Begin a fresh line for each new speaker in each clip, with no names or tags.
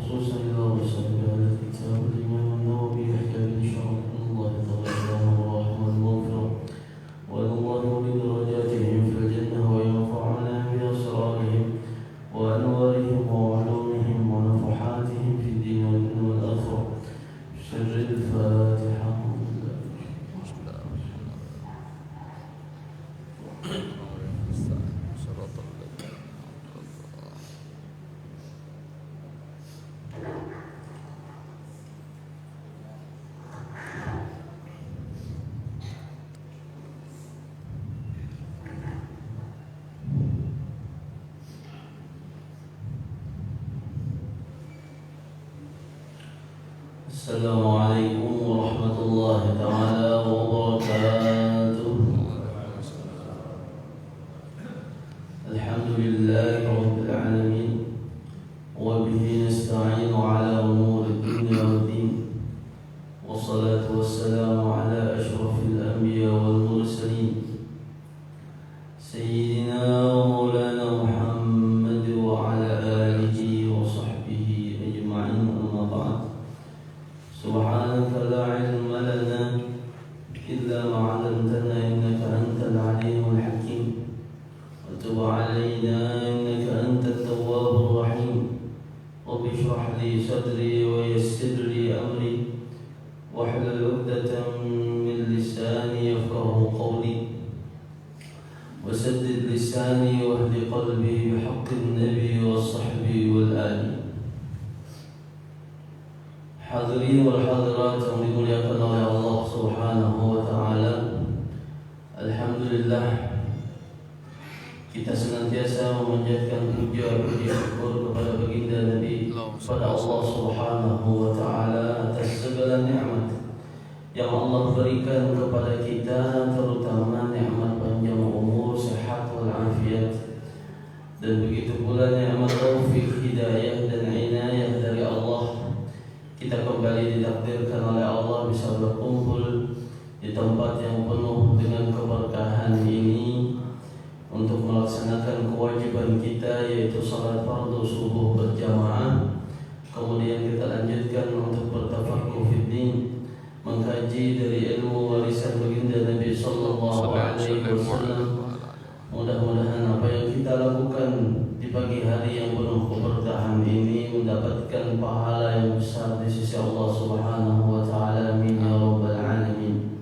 خصوصا إذا وصل بهذا الكتاب الإمام النووي يحيى بن شرف من الله تعالى الرحمة والمغفرة وأن الله يولي درجاتهم في الجنة وينفعنا بأسرارهم وأنوارهم وعلومهم ونفحاتهم في الدين والآخرة. سر الفاتحة. Assalamualaikum warahmatullahi taala wabarakatuh. Alhamdulillahi rabbil alamin wa bihi nasta'inu ala umuri dunya waddin. Wassalatu wassalamu ala asyrafil anbiya wal mursalin sayyidina wa maulana Muhammad wa ala alihi wa sahbihi ajma'in, amma ba'd. Subhanaka la ilma lana illa ma 'allamtana innaka antal alimul hakim wa tub 'alaina innaka antat tawwabur rahim. Rabbi shrah li sadri wa yassir li amri wahlul 'uqdatam min lisani yafqahu qawli wasaddid lisani wahdi qalbi bihaqqin nabi wa sahbihi wal ali. Hadirin wal hadirat yang dimuliakan oleh Allah Subhanahu wa taala. Alhamdulillah, kita senantiasa memanjatkan puja puji syukur kepada baginda Nabi, kepada Allah Subhanahu wa taala atas segala nikmat yang Allah berikan kepada kita, terutama nikmat panjang umur, sehat wal afiat, dan begitu pula nikmat taufik, hidayah dan inayah dari Allah. Kita kembali ditakdirkan oleh Allah bisa berkumpul di tempat yang penuh dengan keberkahan ini untuk melaksanakan kewajiban kita, yaitu salat fardu subuh berjamaah. Kemudian kita lanjutkan untuk bertafaqquh fiddin, mengkaji dari ilmu warisan baginda Nabi sallallahu alaihi wasallam. Mudah-mudahan apa yang kita lakukan di pagi hari yang penuh keberkahan ini mendapatkan pahala yang besar di sisi Allah Subhanahu wa taala. Amin ya rabbal alamin.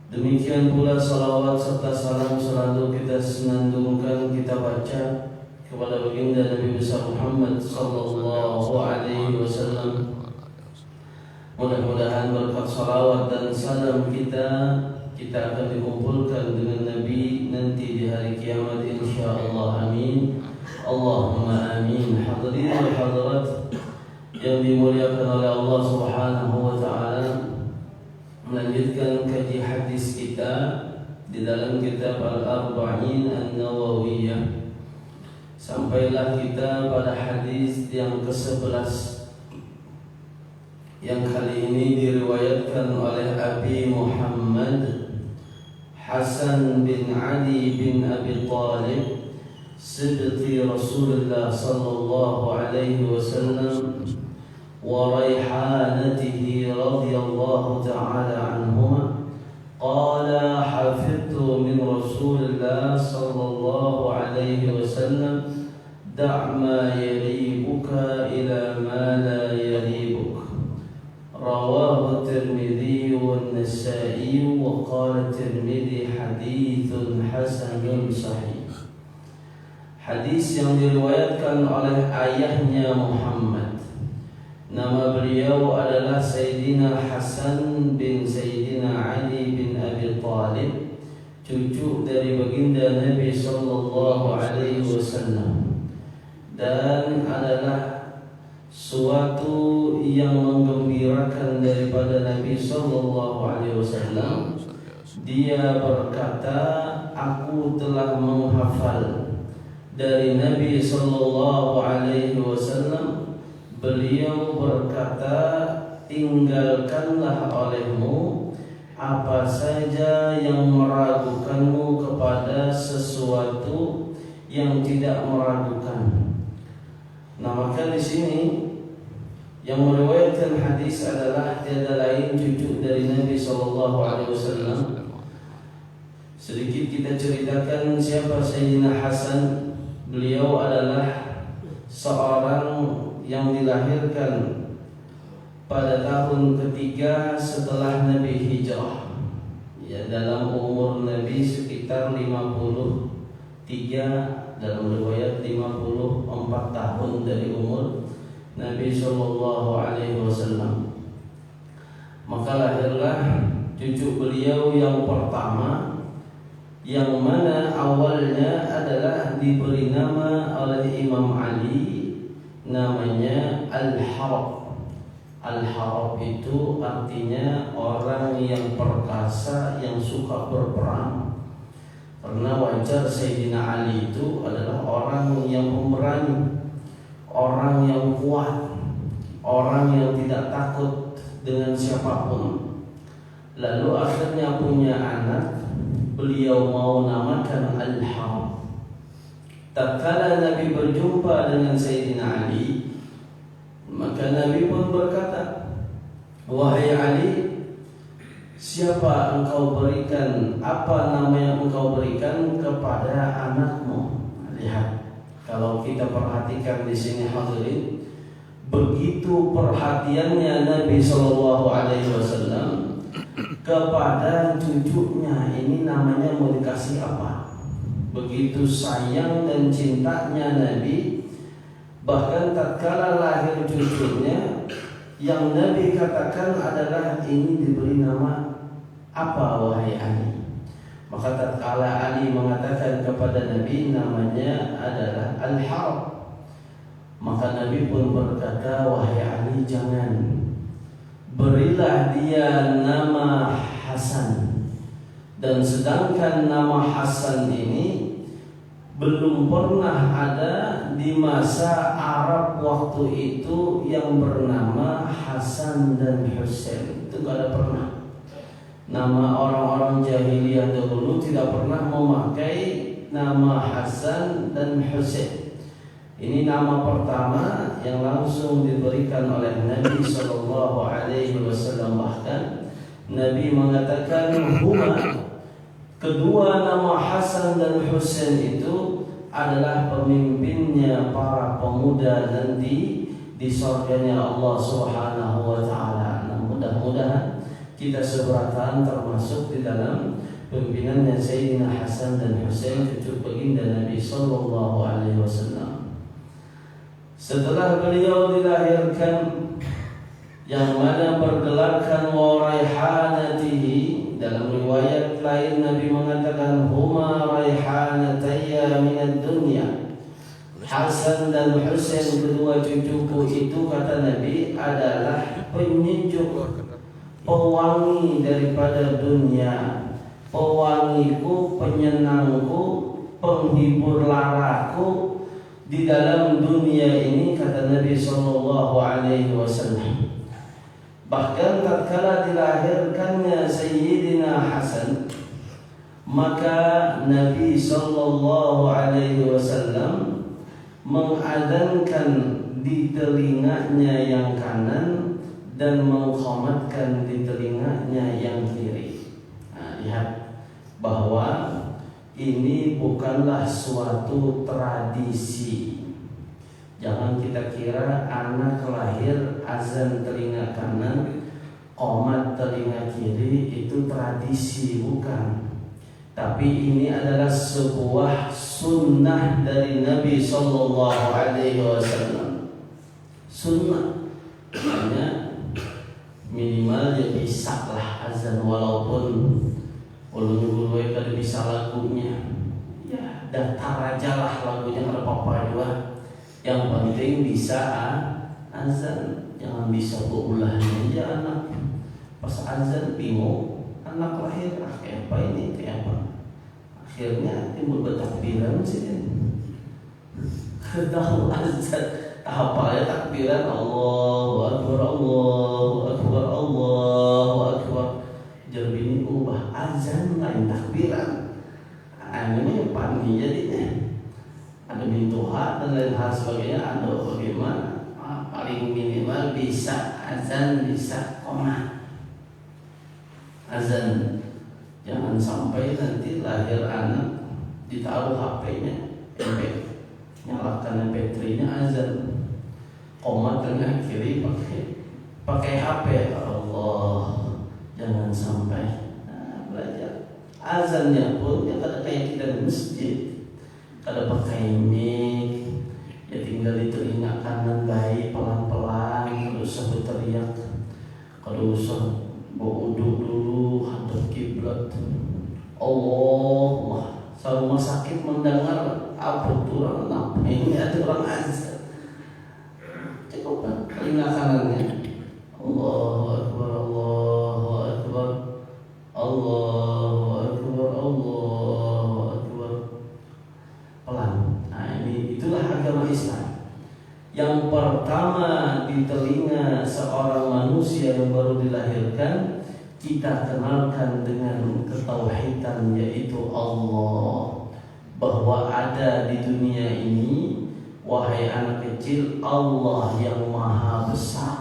Demikian pula salawat serta salam selalu kita senandungkan, kita baca kepada baginda Nabi besar Muhammad sallallahu alaihi wasallam. Mudah-mudahan berkat salawat dan salam kita akan dikumpulkan dengan Nabi nanti di hari kiamat insyaallah. Amin. Allahumma amin. Hadirin wal hadirat yang dimuliakan oleh Allah Subhanahu wa taala, melanjutkan kaji hadis kita di dalam kitab Al-Arba'in An-Nawawiyah. Sampailah kita pada hadis yang ke-11 yang kali ini diriwayatkan oleh Abi Muhammad Hasan bin Ali bin Abi Talib sibti Rasulullah sallallahu alaihi wasallam wa raihanatihi radhiyallahu ta'ala anhuma qala hafidtu min Rasulullah sallallahu alaihi wasallam da' ma yaribuka ila ma la yaribuk. Rawahu Tirmidzi wa Nasa'i wa qala Tirmidzi haditsun hasanun sahih. Hadis yang diriwayatkan oleh ayahnya Muhammad. Nama beliau adalah Sayyidina Hasan bin Sayyidina Ali bin Abi Talib, cucu dari baginda Nabi sallallahu alaihi wasallam, dan adalah suatu yang menggembirakan daripada Nabi sallallahu alaihi wasallam. Dia berkata, aku telah menghafal dari Nabi sallallahu alaihi wasallam. Beliau berkata, tinggalkanlah olehmu apa saja yang meragukanmu kepada sesuatu yang tidak meragukan. Nah, maka di sini yang meriwayatkan hadis adalah tiada lain cucu dari Nabi Sallallahu Alaihi Wasallam. Sedikit kita ceritakan siapa Sayyidina Hasan. Beliau adalah seorang yang dilahirkan pada tahun ketiga setelah Nabi hijrah. Ya, dalam umur Nabi sekitar 53, dalam riwayat 54 tahun dari umur Nabi Sallallahu Alaihi Wasallam. Maka lahirlah cucu beliau yang pertama, yang mana awalnya adalah diberi nama oleh Imam Ali, namanya Al-Harab. Al-Harab itu artinya orang yang perkasa, yang suka berperang. Karena wajar Sayyidina Ali itu adalah orang yang pemberani, orang yang kuat, orang yang tidak takut dengan siapapun. Lalu akhirnya punya anak, beliau mau namakan Al-Harab. Tatkala Nabi berjumpa dengan Sayyidina Ali, maka Nabi pun berkata, "Wahai Ali, siapa engkau berikan, apa nama yang engkau berikan kepada anakmu?" Lihat, kalau kita perhatikan di sini hadirin, begitu perhatiannya Nabi Shallallahu Alaihi Wasallam kepada cucunya ini, namanya mau dikasih apa. Begitu sayang dan cintanya Nabi, bahkan tatkala lahir cucunya, yang Nabi katakan adalah ini diberi nama apa wahai Ali. Maka tatkala Ali mengatakan kepada Nabi namanya adalah Al-Harab, maka Nabi pun berkata, "Wahai Ali, jangan, berilah dia nama Hasan." Dan sedangkan nama Hasan ini belum pernah ada di masa Arab waktu itu yang bernama Hasan dan Husain. Itu gak ada pernah. Nama orang-orang jahiliyah dahulu tidak pernah memakai nama Hasan dan Husain. Ini nama pertama yang langsung diberikan oleh Nabi Sallallahu Alaihi Wasallam. Bahkan Nabi mengatakan huma, kedua nama Hasan dan Husain itu adalah pemimpinnya para pemuda nanti di surganya Allah Subhanahu wa taala. Nah, mudah-mudahan kita seberatan termasuk di dalam pimpinannya Sayyidina Hasan dan Husain, cucu baginda Nabi Sallallahu Alaihi Wasallam. Setelah beliau dilahirkan, yang mana bergelarkan wa raihanatihi, dalam riwayat lain Nabi mengatakan huma raihanatayya minad dunya. Hasan dan Husain, kedua cucuku itu, kata Nabi, adalah penyejuk, pewangi daripada dunia, pewangiku, penyenangku, penghibur laraku di dalam dunia ini, kata Nabi Sallallahu Alaihi Wasallam. Bahkan tatkala dilahirkannya Sayyidina Hasan, maka Nabi Sallallahu Alaihi Wasallam mengadhankan di telinganya yang kanan dan mengqamatkan di telinganya yang kiri. Nah, lihat bahwa ini bukanlah suatu tradisi. Jangan kita kira anak lahir azan telinga kanan, qomat telinga kiri itu tradisi, bukan. Tapi ini adalah sebuah sunnah dari Nabi Sallallahu Alaihi Wasallam. Sunnah, hanya minimal ya bisa lah azan, walaupun ulu-ulu kada bisa lagunya, ya datar aja lah lagunya, kada apa-apa juga. Yang penting bisa azan, jangan bisa beulahnya aja anak. Pas azan bingung, anak lahir kayak apa ini, kayak apa. Akhirnya timbul bertakbiran sih. Tahu azan, apa ya takbiran, Allahu Akbar, Allahu Akbar, Allahu Akbar. Jadi ini ubah azan lain takbiran. Ini pagi jadinya. ada mintuha dan lain hal sebagainya, ada bagaimana paling minimal bisa azan, bisa qomah. Azan, jangan sampai nanti lahir anak ditaruh HP-nya, nyalakan MP3-nya azan, qomah tengah kiri pakai HP. Allah, jangan sampai. Belajar azannya pun ya kada kayak kita di masjid, kada pakai mic, ya tinggal di telinga kanan baik pelan-pelan, kada usah berteriak, kada usah berwudhu dulu hadap kiblat. Allah, rumah sakit mendengar apa turun apa ini ada orang azan, cukup telinga kanannya. Allahu Akbar, Allahu Akbar, Allahu Akbar, Allahu Akbar, pelan. Nah itulah agama Islam. Yang pertama di telinga seorang manusia yang baru dilahirkan, kita kenalkan dengan ketauhidan, yaitu Allah, bahwa ada di dunia ini, wahai anak kecil, Allah yang maha besar.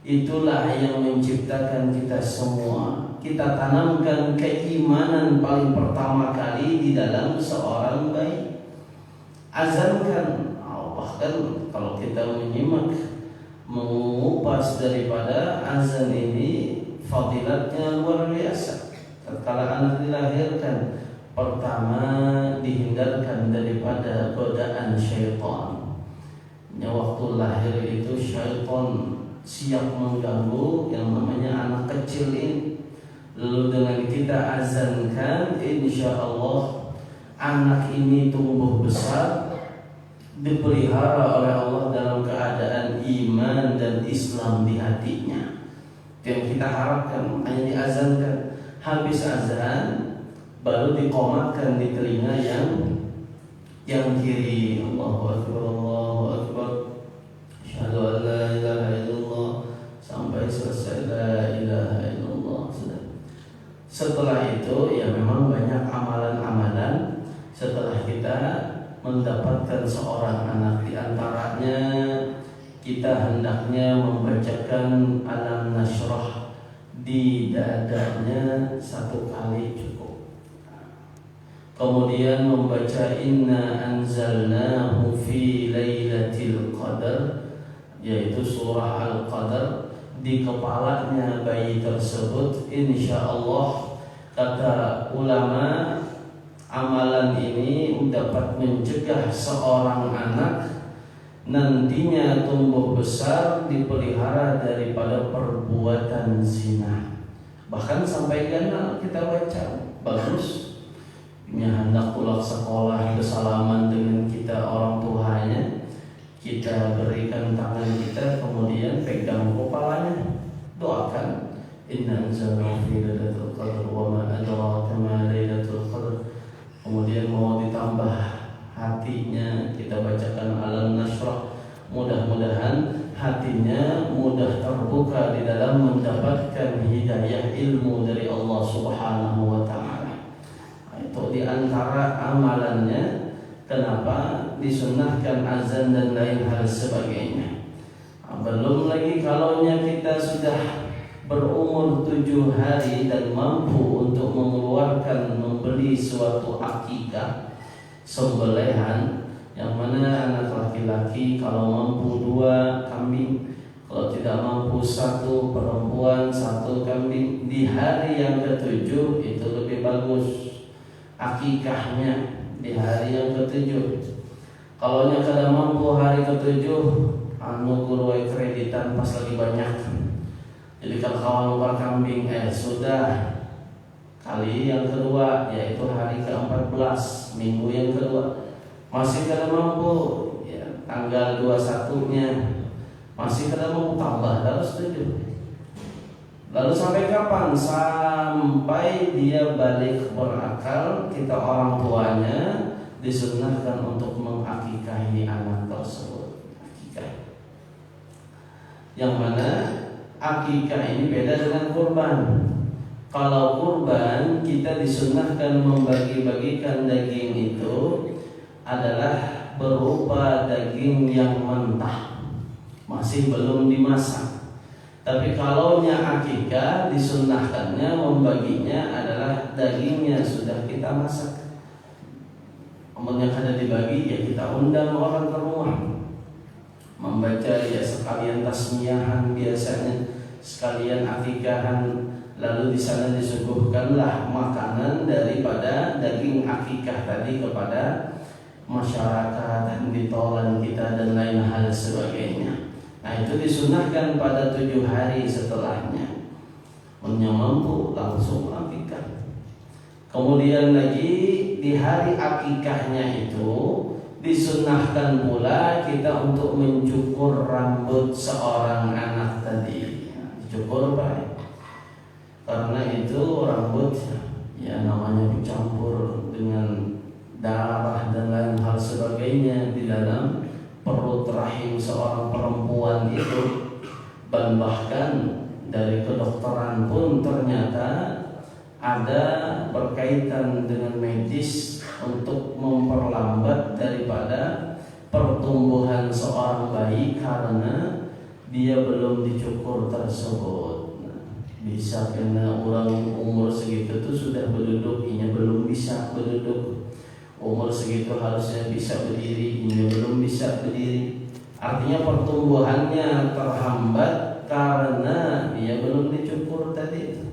Itulah yang menciptakan kita semua. Kita tanamkan keimanan paling pertama kali di dalam seorang bayi. Azankan, bahkan kalau kita menyimak, mengupas daripada azan ini, fadilatnya luar biasa. Tatkala anak dilahirkan, pertama dihindarkan daripada godaan syaitan. Waktu lahir itu syaitan siap mengganggu yang namanya anak kecil ini. Lalu dengan kita azankan, insya Allah anak ini tumbuh besar, dipelihara oleh Allah dalam keadaan iman dan Islam di hatinya. Yang kita harapkan hanya diazankan, habis azan baru diqomatkan di telinga yang kiri. Allahu Akbar, Allahu Akbar, asyhadu an la ilaha illallah, sampai selesai la ilaha illallah. Setelah itu ya memang banyak amalan-amalan setelah kita mendapatkan seorang anak. Di antaranya kita hendaknya membacakan alam nashrah di dadanya 1 kali cukup. Kemudian membaca inna anzalnahu fi lailatul qadar, yaitu surah Al-Qadar, di kepalanya bayi tersebut. Insya Allah, kata ulama, amalan ini dapat mencegah seorang anak nantinya tumbuh besar dipelihara daripada perbuatan zina. Bahkan sampai ganal kita baca, bagus. Ini hendak pulang sekolah bersalaman dengan kita orang tuanya, kita berikan tangan kita, kemudian pegang kepalanya, doakan inna anzalnahu fi lailatul qadr wa ma adraka ma lailatul qadr. Kemudian mau ditambah hatinya, kita bacakan alam nashrah. Mudah-mudahan hatinya mudah terbuka di dalam mendapatkan hidayah ilmu dari Allah Subhanahu wa ta'ala. Itu di antara amalannya kenapa disunnahkan azan dan lain hal sebagainya. Belum lagi kalaunya kita sudah berumur 7 hari dan mampu untuk mengeluarkan, membeli suatu akikah, sembelihan, yang mana anak laki-laki kalau mampu 2 kambing, kalau tidak mampu 1 perempuan 1 kambing. Di hari yang ke-7 itu lebih bagus akikahnya, di hari yang ke-7. Kalau nya kada mampu hari ke-7, anu gurui kreditan pas lagi banyak. Jadi kalau kawan lupa kambing, sudah kali yang kedua, yaitu hari ke-14, minggu yang kedua. Masih kada mampu, ya, tanggal 21-nya masih kada mampu, tambah harus 7. Lalu sampai kapan? Sampai dia balik berakal, kita orang tuanya disunnahkan untuk mengakikahi anak tersebut. Akikah, yang mana akikah ini beda dengan kurban. Kalau kurban kita disunnahkan membagi-bagikan daging itu adalah berupa daging yang mentah, masih belum dimasak. Tapi kalaunya akikah, disunnahkannya membaginya adalah dagingnya sudah kita masak. Yang ada dibagi ya kita undang orang ke rumah, membaca ya sekalian tasmiyahan biasanya, sekalian akikahan. Lalu di sana disuguhkanlah makanan daripada daging akikah tadi kepada masyarakat, ditolan kita dan lain hal sebagainya. Nah itu disunahkan pada 7 hari setelahnya. Yang mampu langsung akikah. Kemudian lagi di hari akikahnya itu disunahkan pula kita untuk mencukur rambut seorang anak tadi. Dicukur Pak. Karena itu rambut ya namanya bercampur dengan darah dan lain hal sebagainya di dalam perut rahim seorang perempuan itu. Dan bahkan dari kedokteran pun ternyata ada berkaitan dengan medis untuk memperlambat daripada pertumbuhan seorang bayi karena dia belum dicukur tersebut. Bisa karena orang umur segitu tuh sudah berduduk, ini belum bisa berduduk. Umur segitu harusnya bisa berdiri, ini belum bisa berdiri. Artinya pertumbuhannya terhambat karena dia belum dicukur tadi.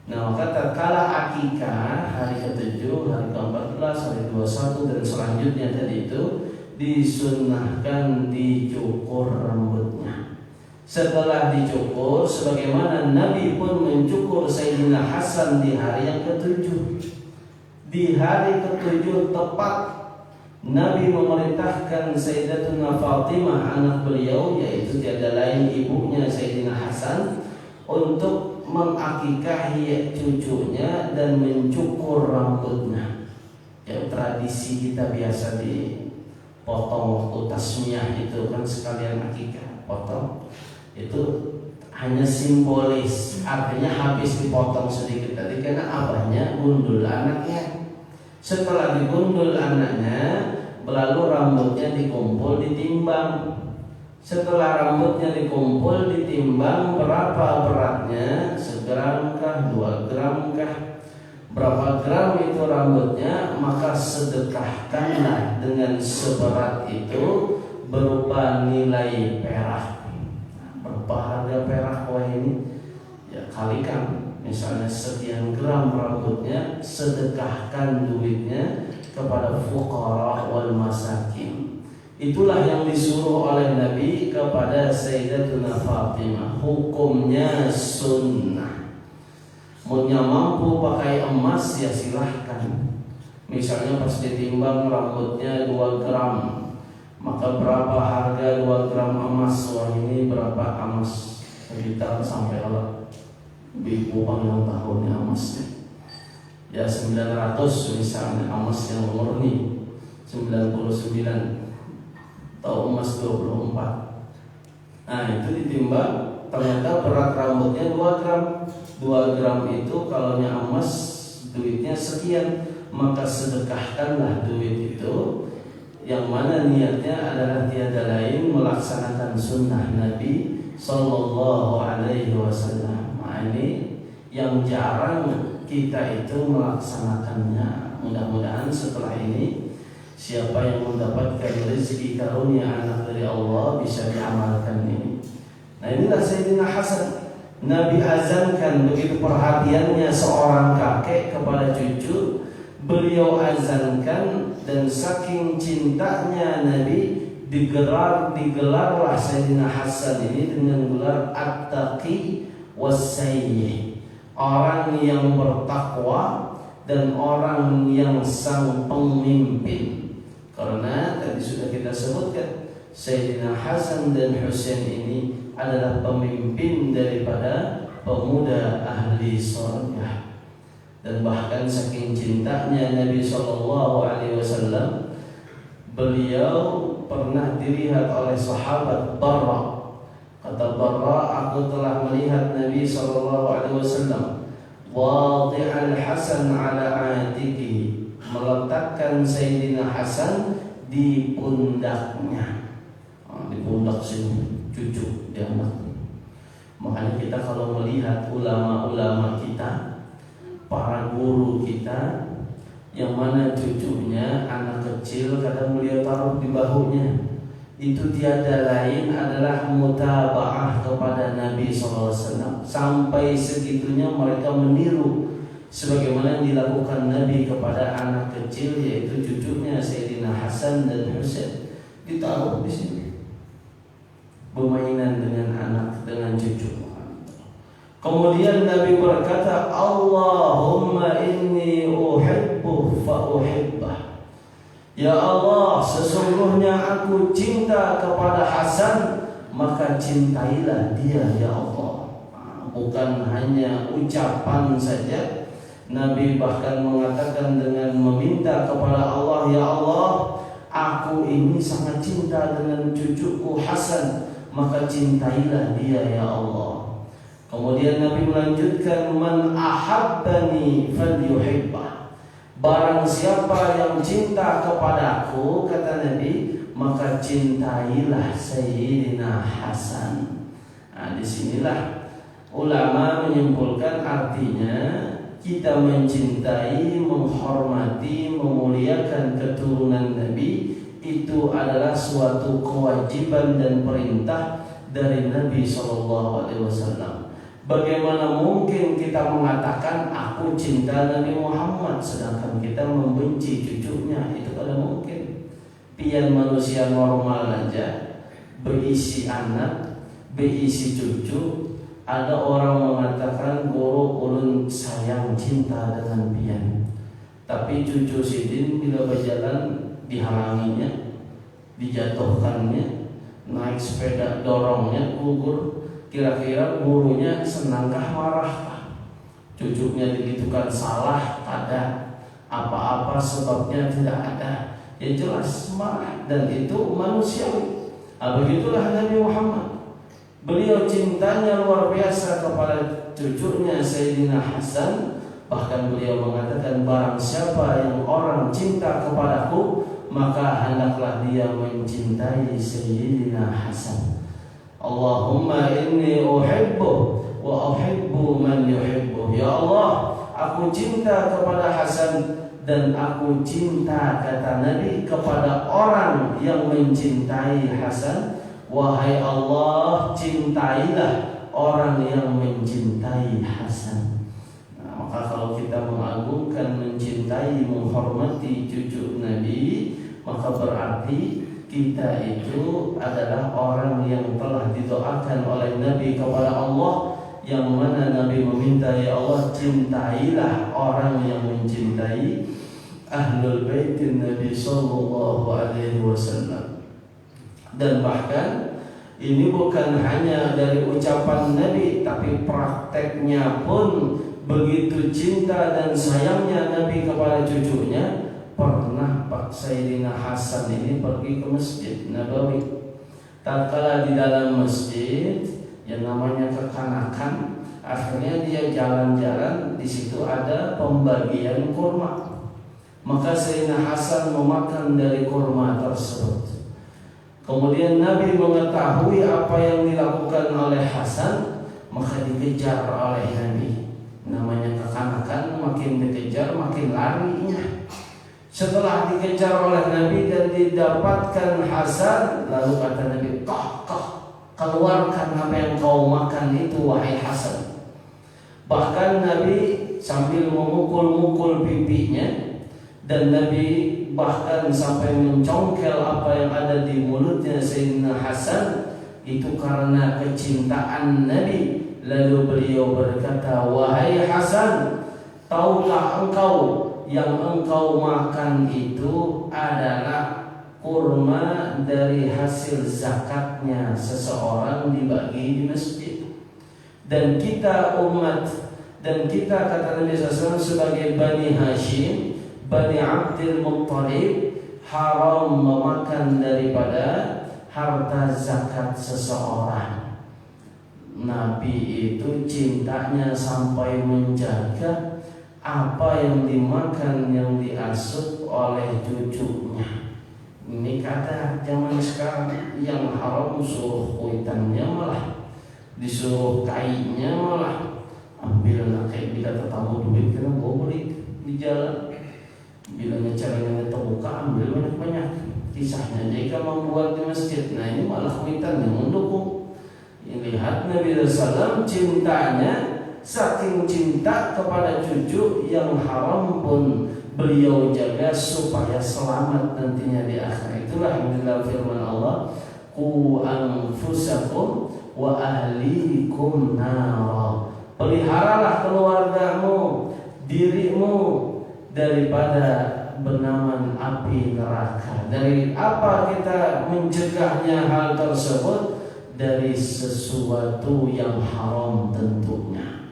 Nah maka tatkala akikah hari ke-7, hari ke-14, hari ke-21 dan selanjutnya tadi itu disunnahkan dicukur rambutnya. Setelah dicukur, sebagaimana Nabi pun mencukur Sayyidina Hasan di hari yang ke-7. Di hari ke-7 tepat Nabi memerintahkan Sayyidatuna Fatimah anak beliau, yaitu tiada lain ibunya Sayyidina Hasan, untuk mengakikahi cucunya dan mencukur rambutnya. Yang tradisi kita biasa dipotong waktu tasmiyah itu kan sekalian akikah, potong. Itu hanya simbolis, artinya habis dipotong sedikit tadi karena abahnya gundul anaknya. Setelah digundul anaknya, lalu rambutnya dikumpul ditimbang. Setelah rambutnya dikumpul ditimbang berapa beratnya, 1 gram kah, 2 gram kah, berapa gram itu rambutnya, maka sedekahkanlah dengan seberat itu berupa nilai perak. Berapa harga perak wah ini? Ya kalikan, misalnya sekian gram rambutnya, sedekahkan duitnya kepada fuqara wal masakin. Itulah yang disuruh oleh Nabi kepada Sayyidatuna Fatimah. Hukumnya sunnah. Maunya mampu pakai emas ya silahkan. Misalnya pas ditimbang rambutnya 2 gram, maka berapa harga 2 gram emas? Wah ini berapa emas? Sekitar sampai lah ibu panjang tahunnya emasnya. Ya 900 misalnya emas yang murni 99 atau emas 24. Nah itu ditimbang, ternyata berat rambutnya 2 gram. 2 gram itu kalau emas duitnya sekian, maka sedekahkanlah duit itu, yang mana niatnya adalah tiada lain melaksanakan sunnah Nabi Sallallahu Alaihi Wasallam. Nah ini yang jarang kita itu melaksanakannya. Mudah-mudahan setelah ini siapa yang mendapatkan rezeki karunia anak dari Allah bisa diamalkan ini. Nah inilah Sayyidina Hasan. Nabi azankan, begitu perhatiannya seorang kakek kepada cucu, beliau azankan, dan saking cintanya Nabi digelarlah Sayyidina Hasan ini dengan gelar At-Taqi Was-Sayyih, orang yang bertakwa dan orang yang sang pemimpin. Karena tadi sudah kita sebutkan Sayyidina Hasan dan Husain ini adalah pemimpin daripada pemuda ahli surga. Dan bahkan saking cintanya Nabi SAW, beliau pernah dilihat oleh sahabat Barra. Kata Barra, aku telah melihat Nabi SAW wadi'al Hasan ala atiqi, meletakkan Sayyidina Hasan di pundaknya. Di pundak sini cucu diangkat. Makanya kita kalau melihat ulama-ulama kita, para guru kita, yang mana cucunya anak kecil kadang beliau taruh di bahunya, itu tiada lain adalah mutaba'ah kepada Nabi SAW. Sampai segitunya mereka meniru sebagaimana yang dilakukan Nabi kepada anak kecil, yaitu cucunya Sayyidina Hasan dan Husain, ditaruh di sini, bermainan dengan anak, dengan cucu. Kemudian Nabi berkata, Allahumma inni uhibbu fa uhibbah. Ya Allah, sesungguhnya aku cinta kepada Hasan, maka cintailah dia ya Allah. Bukan hanya ucapan saja, Nabi bahkan mengatakan dengan meminta kepada Allah, ya Allah, aku ini sangat cinta dengan cucuku Hasan, maka cintailah dia ya Allah. Kemudian Nabi melanjutkan, man ahabbani falyuhibbah. Barang siapa yang cinta kepadaku, kata Nabi, maka cintailah Sayyidina Hasan. Nah, disinilah ulama menyimpulkan artinya kita mencintai, menghormati, memuliakan keturunan Nabi itu adalah suatu kewajiban dan perintah dari Nabi SAW. Bagaimana mungkin kita mengatakan aku cinta Nabi Muhammad sedangkan kita membenci cucunya? Itu kada mungkin. Pian manusia normal aja, berisi anak, berisi cucu, ada orang mengatakan guru ulun sayang cinta dengan pian, tapi cucu sidin bila berjalan dihalanginya, dijatuhkannya, naik sepeda dorongnya gugur. Kira-kira gurunya senangkah marahkah? Cucunya digitukan salah, ada apa-apa sebabnya tidak ada, ya jelas marah, dan itu manusiawi. Begitulah Nabi Muhammad. Beliau cintanya luar biasa kepada cucunya Sayyidina Hasan. Bahkan beliau mengatakan, barang siapa yang orang cinta kepadaku, maka hendaklah dia mencintai Sayyidina Hasan. Allahumma inni uhibbu wa uhibbu man yuhibbu. Ya Allah, aku cinta kepada Hasan dan aku cinta, kata Nabi, kepada orang yang mencintai Hasan. Wahai Allah, cintailah orang yang mencintai Hasan. Nah, maka kalau kita mengagungkan, mencintai, menghormati cucu Nabi, maka berarti kita itu adalah orang yang telah didoakan oleh Nabi kepada Allah, yang mana Nabi meminta, ya Allah, cintailah orang yang mencintai Ahlul Baitin Nabi Sallallahu Alaihi Wasallam. Dan bahkan ini bukan hanya dari ucapan Nabi, tapi prakteknya pun begitu cinta dan sayangnya Nabi kepada cucunya. Pernah Pak Sayyidina Hasan ini pergi ke Masjid Nabawi. Tatkala di dalam masjid, yang namanya kekanakan, akhirnya dia jalan-jalan, di situ ada pembagian kurma. Maka Sayyidina Hasan memakan dari kurma tersebut. Kemudian Nabi mengetahui apa yang dilakukan oleh Hasan, maka dikejar oleh Nabi. Namanya kekanakan, makin dikejar makin larinya. Setelah dikejar oleh Nabi dan didapatkan Hasan, lalu kata Nabi, keluarkan apa yang kau makan itu, wahai Hasan. Bahkan Nabi sambil memukul-mukul pipinya, dan Nabi bahkan sampai mencongkel apa yang ada di mulutnya Sayyidina Hasan, itu karena kecintaan Nabi. Lalu beliau berkata, wahai Hasan, tahukah engkau yang engkau makan itu adalah kurma dari hasil zakatnya seseorang dibagi di masjid. Dan kita umat, dan kita, kata Nabi SAW, sebagai Bani Hashim, Bani Abdul Muttalib, haram memakan daripada harta zakat seseorang. Nabi itu cintanya sampai menjaga apa yang dimakan, yang diasuh oleh cucunya. Ini kata zaman sekarang yang haram suruh kuitannya malah disuruh kainnya malah ambil kayak bila tetamu duit kena bawa beli di jalan. Bilanya caranya terbuka ambil banyak-banyak. Kisahnya jika membuat di masjid. Nah ini malah kuitan yang mendukung. Lihat Nabi SAW cintanya saking cinta kepada cucu yang haram pun beliau jaga supaya selamat nantinya di akhirat. Itulah yang dalam firman Allah, qu anfusakum wa ahlikum nara. Peliharalah keluargamu, dirimu daripada benaman api neraka. Dari apa kita mencegahnya hal tersebut? Dari sesuatu yang haram tentunya.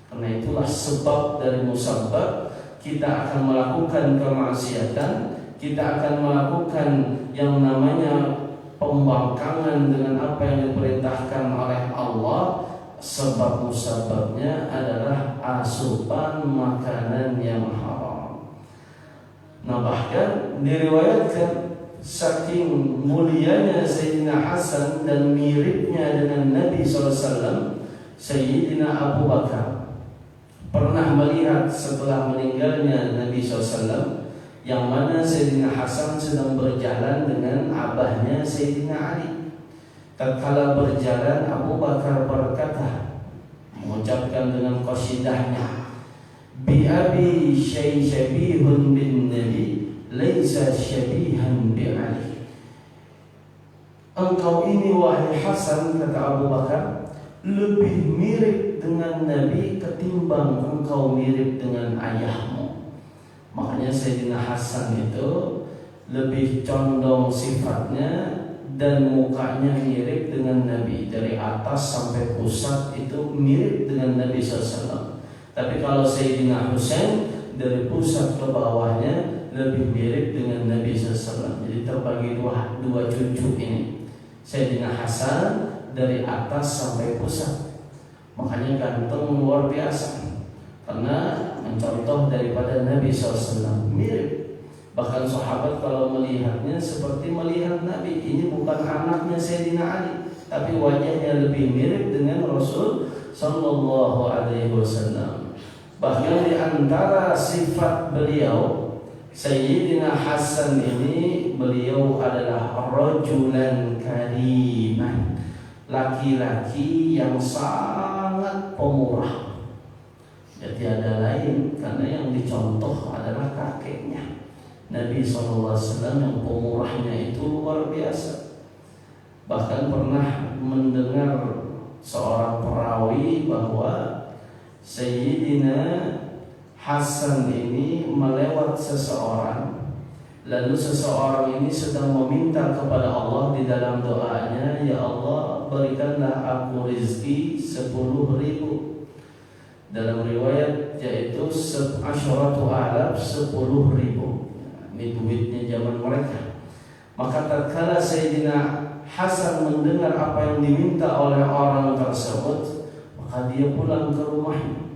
Karena itulah sebab dari musabab kita akan melakukan kemaksiatan, kita akan melakukan yang namanya pembangkangan dengan apa yang diperintahkan oleh Allah. Sebab musababnya adalah asupan makanan yang haram. Nah bahkan diriwayatkan saking mulianya Sayyidina Hasan dan miripnya dengan Nabi SAW, Sayyidina Abu Bakar pernah melihat setelah meninggalnya Nabi SAW, yang mana Sayyidina Hasan sedang berjalan dengan abahnya Sayyidina Ali. Tatkala berjalan, Abu Bakar berkata, mengucapkan dengan qasidahnya, bi abi syabihun bin Nabi laisa syabihan bi Ali. Engkau ini wahai Hasan, kata Abu Bakar, lebih mirip dengan Nabi ketimbang engkau mirip dengan ayahmu. Makanya Sayyidina Hasan itu lebih condong sifatnya dan mukanya mirip dengan Nabi. Dari atas sampai pusat itu mirip dengan Nabi SAW. Tapi kalau Sayyidina Husain dari pusat ke bawahnya lebih mirip dengan Nabi SAW. Jadi terbagi dua cucu ini. Sayyidina Hasan dari atas sampai pusat, makanya ganteng luar biasa, karena mencontoh daripada Nabi SAW, mirip. Bahkan sahabat kalau melihatnya seperti melihat Nabi. Ini bukan anaknya Sayyidina Ali, tapi wajahnya lebih mirip dengan Rasul Sallallahu Alaihi Wasallam. Bahkan di antara sifat beliau, Sayyidina Hasan ini, beliau adalah rajulan kariman, laki-laki yang sangat pemurah. Jadi ada lain, karena yang dicontoh adalah kakeknya Nabi SAW yang pemurahnya itu luar biasa. Bahkan pernah mendengar seorang perawi bahwa Sayyidina Hasan ini melewat seseorang, lalu seseorang ini sedang meminta kepada Allah di dalam doanya, ya Allah berikanlah aku rezeki 10.000. Dalam riwayat yaitu 10.000, 10.000. Ini duitnya zaman mereka. Maka tatkala Sayyidina Hasan mendengar apa yang diminta oleh orang tersebut, maka dia pulang ke rumahnya.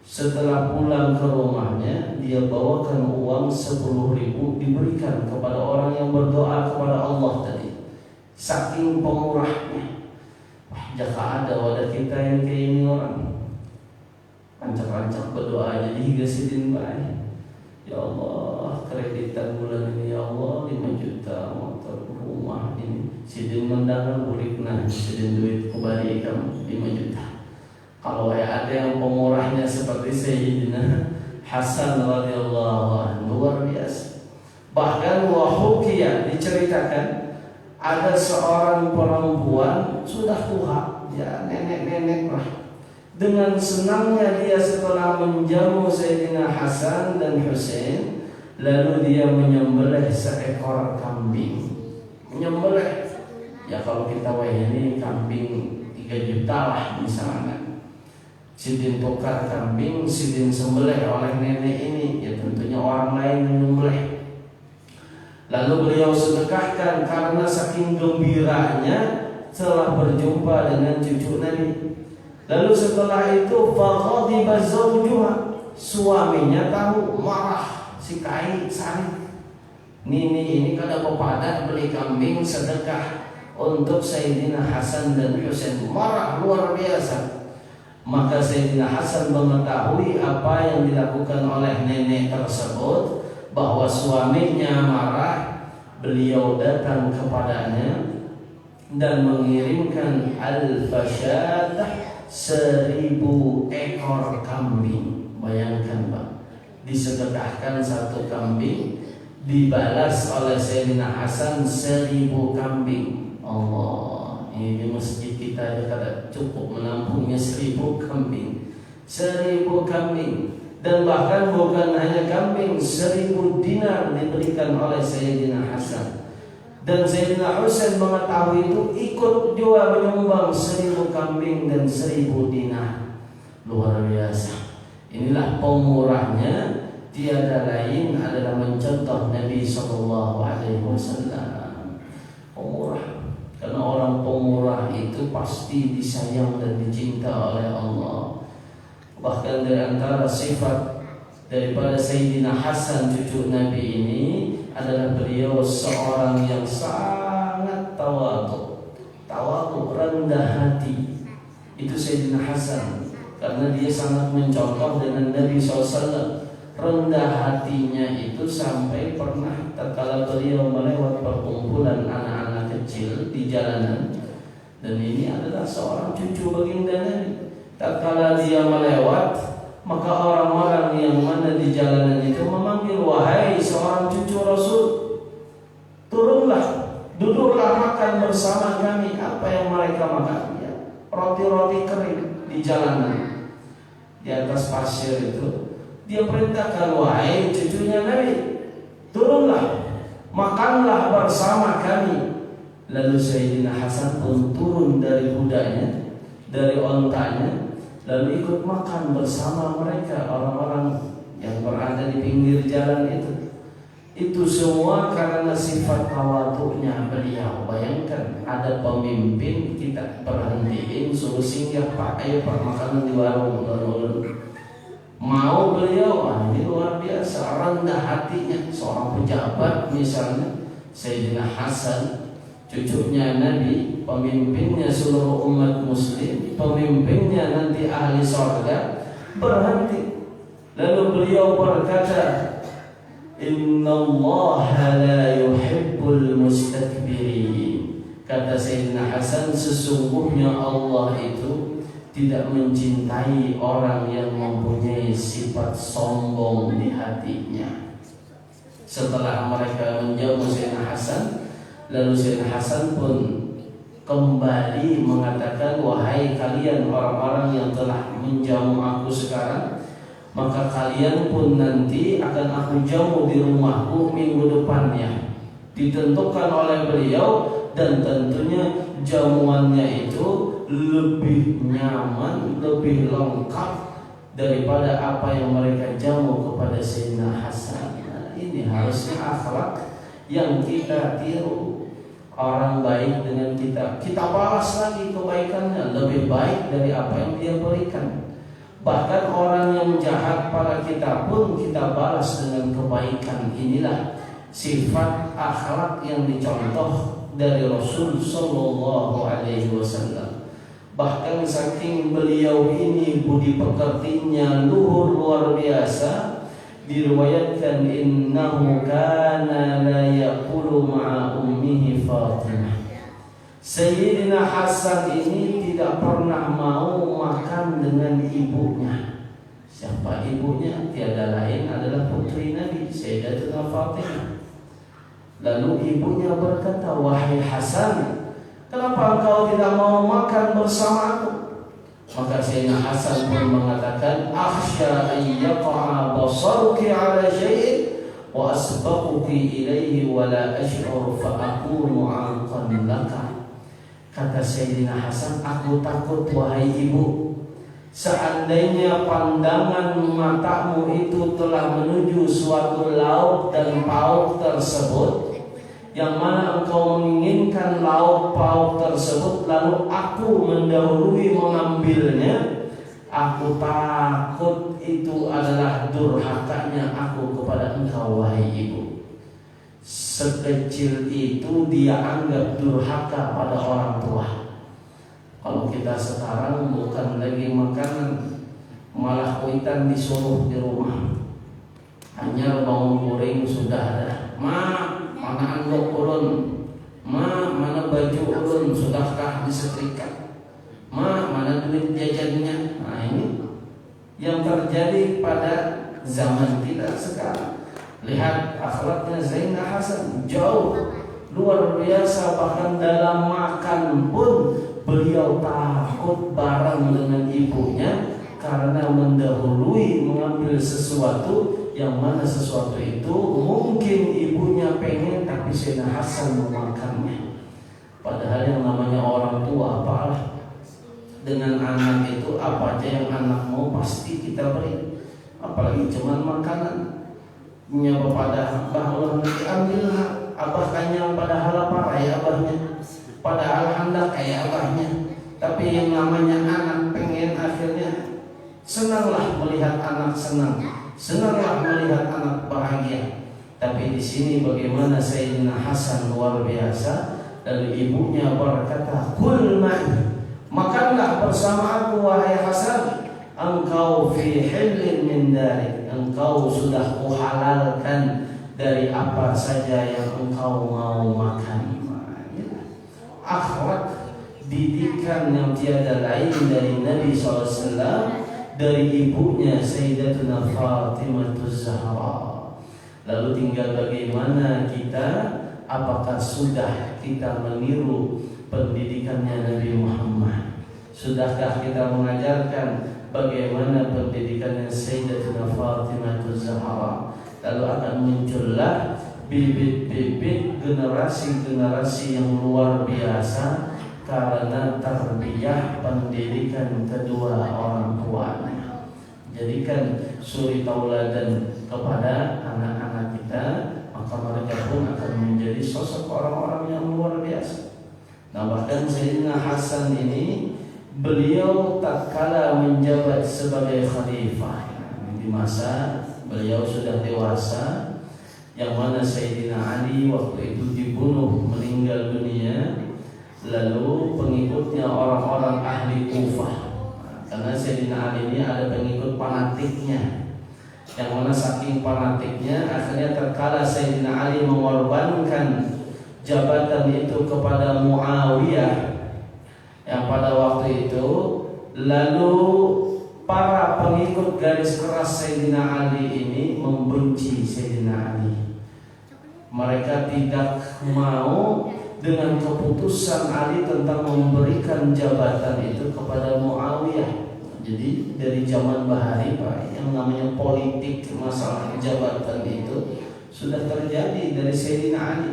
Setelah pulang ke rumahnya, dia bawakan uang 10.000 diberikan kepada orang yang berdoa kepada Allah tadi. Saking pemurahnya. Wah, jika ada wadah kita yang kayak ini orang, rancak-rancak berdoa jadi hingga sidin baik. Ya Allah, kreditan bulan ini ya Allah 5 juta motor rumah ini. Sidin mendangan bulikna, sidin duit kubari kamu 5 juta. Kalau ada yang pemurahnya seperti Sayyidina Hasan radhiyallahu anhu, luar biasa. Bahkan wahukia diceritakan ada seorang perempuan sudah tua, ya nenek-nenek lah. Dengan senangnya dia setelah menjamu Sayyidina Hasan dan Husain, lalu dia menyembelih seekor kambing. Menyembelih, ya kalau kita ini kambing 3 juta lah misalnya. Sidin tukar kambing, sidin sembelih oleh nenek ini, ya tentunya orang lain menyembelih. Lalu beliau sedekahkan karena saking gembiranya telah berjumpa dengan cucu Nabi. Lalu setelah itu faghadiba zawjuha, suaminya tahu, marah, si kai sari. Nini ini kada pepada beli kambing sedekah untuk Sayyidina Hasan dan Husain. Marah luar biasa. Maka Sayyidina Hasan mengetahui apa yang dilakukan oleh nenek tersebut, bahwa suaminya marah. Beliau datang kepadanya dan mengirimkan al-fasyadah 1000 ekor kambing. Bayangkan Pak, disedekahkan 1 kambing, dibalas oleh Sayyidina Hasan 1000 kambing. Allah, ini masjid kita kada cukup menampungnya 1000 kambing. 1000 kambing. Dan bahkan bukan hanya kambing, 1000 dinar diberikan oleh Sayyidina Hasan. Dan Sayyidina Husain mengetahui itu, ikut juga menyumbang 1000 kambing dan 1000 dinar. Luar biasa. Inilah pemurahnya, tiada lain adalah mencontoh Nabi SAW. Pemurah. Karena orang pemurah itu pasti disayang dan dicinta oleh Allah. Bahkan dari antara sifat daripada Sayyidina Hasan cucu Nabi ini adalah beliau seorang yang sangat tawadhu, rendah hati. Itu Sayyidina Hasan, karena dia sangat mencontoh dengan Nabi SAW. Rendah hatinya itu sampai pernah tatkala beliau melewat perkumpulan anak-anak kecil di jalanan, dan ini adalah seorang cucu baginda Nabi. Tatkala dia melewat, maka orang-orang yang mana di jalanan itu memanggil, wahai seorang cucu Rasul, turunlah, duduklah makan bersama kami. Apa yang mereka makan? Ya, roti-roti kering di jalanan, di atas pasir itu. Dia perintahkan, wahai cucunya Nabi, turunlah, makanlah bersama kami. Lalu Sayyidina Hasan pun turun dari kudanya, dari ontanya, lalu ikut makan bersama mereka, orang-orang yang berada di pinggir jalan itu. Itu semua karena sifat tawadhu'nya beliau. Bayangkan, ada pemimpin kita berhentiin, suruh singgah, Pak, ayo Pak, makanan di warung. Mau beliau, ini luar biasa, rendah hatinya. Seorang pejabat misalnya, Sayyidina Hasan, cucunya Nabi, pemimpinnya seluruh umat muslim, pemimpinnya nanti ahli surga, berhenti. Lalu beliau berkata, Innallaha la yuhibbul mustakbirin. Kata Sayyidina Hasan, sesungguhnya Allah itu tidak mencintai orang yang mempunyai sifat sombong di hatinya. Setelah mereka menjamu Sayyidina Hasan, lalu Sayyidina Hasan pun kembali mengatakan, wahai kalian orang-orang yang telah menjamu aku sekarang, maka kalian pun nanti akan aku jamu di rumahku minggu depannya. Ditentukan oleh beliau, dan tentunya jamuannya itu lebih nyaman, lebih lengkap daripada apa yang mereka jamu kepada Sayyidina Hasan. Nah, ini harusnya akhlak yang kita tiru. Orang baik dengan kita balas lagi kebaikannya lebih baik dari apa yang dia berikan. Bahkan orang yang jahat pada kita pun kita balas dengan kebaikan. Inilah sifat akhlak yang dicontoh dari Rasul Sallallahu Alaihi Wasallam. Bahkan saking beliau ini budi pekertinya luhur luar biasa, diriwayatkan innahu kana la yaqulu ma'a ummihi Fatimah. Sayyidina Hasan ini tidak pernah mau makan dengan ibunya. Siapa ibunya? Tiada lain adalah putri Nabi, Sayyidatuna Fatimah. Lalu ibunya berkata, wahai Hasan, kenapa engkau tidak mau makan bersamaku? Maka Sayyidina Hasan pun mengatakan, akhsha an yaqa'a basaruki ala syai'in wa asbaquki ilaihi wa la ash'ur fa aqulu 'alqan laka. Kata Sayyidina Hasan, aku takut wahai ibu, seandainya pandangan matamu itu telah menuju suatu lauk dan pauk tersebut, yang mana engkau menginginkan lauk pauk tersebut, lalu aku mendahului mengambilnya, aku takut itu adalah durhakanya aku kepada engkau wahai ibu.
sekecil itu dia anggap durhaka pada orang tua. Kalau kita sekarang bukan lagi makanan, malah kuitan disuruh di rumah. Hanya bawang goreng sudah ada. Ma, mana anduk ulun? Ma, mana baju ulun? Sudahkah disetrika? Ma, mana duit jajannya? Nah ini yang terjadi pada zaman kita sekarang. Lihat akhlaknya Zainal Hasan, jauh luar biasa. Bahkan dalam makan pun beliau takut bareng dengan ibunya, karena mendahului mengambil sesuatu yang mana sesuatu itu mungkin ibunya pengen tapi Zainal Hasan memakannya. Padahal yang namanya orang tua apalah dengan anak itu, apa aja yang anak mau pasti kita beri. Apalagi cuman makanan. Nyapa pada abah Allah nanti ambil abah kanyang pada halapa kayak abahnya, padahal hendak kayak abahnya. Tapi yang namanya anak pengen akhirnya senanglah melihat anak senang, senanglah melihat anak bahagia. Tapi di sini bagaimana Sayyidina Hasan luar biasa. Lalu ibunya berkata, kul ma'i, makanlah bersama aku wahai Hasan. Engkau fi hilin min dari, engkau sudah kuhalalkan dari apa saja yang engkau mau makan. Akhlak didikan yang tiada lain dari Nabi SAW, dari ibunya Sayyidatuna Fatimah Zahra. Lalu tinggal bagaimana kita, apakah sudah kita meniru pendidikannya Nabi Muhammad? Sudahkah kita mengajarkan bagaimana pendidikannya Sayyidatuna Fatimah Zahra? Lalu akan muncullah bibit-bibit generasi-generasi yang luar biasa karena tarbiyah pendidikan kedua orang tuanya. Jadikan suri tauladan kepada anak-anak kita, maka mereka pun akan menjadi sosok orang-orang yang luar biasa. Nah, bahkan Sayyidina Hasan ini beliau tatkala menjabat sebagai khalifah, di masa beliau sudah dewasa, yang mana Sayyidina Ali waktu itu dibunuh, meninggal dunia. Lalu pengikutnya orang-orang ahli Kufah, karena Sayyidina Ali ini ada pengikut fanatiknya, yang mana saking fanatiknya akhirnya terkala Sayyidina Ali mengorbankan jabatan itu kepada Muawiyah yang pada waktu itu. Lalu para pengikut garis keras Sayyidina Ali ini membenci Sayyidina Ali. Mereka tidak mau dengan keputusan Ali tentang memberikan jabatan itu kepada Muawiyah. Jadi dari zaman Bahari Pak, yang namanya politik masalah jabatan itu sudah terjadi dari Sayyidina Ali,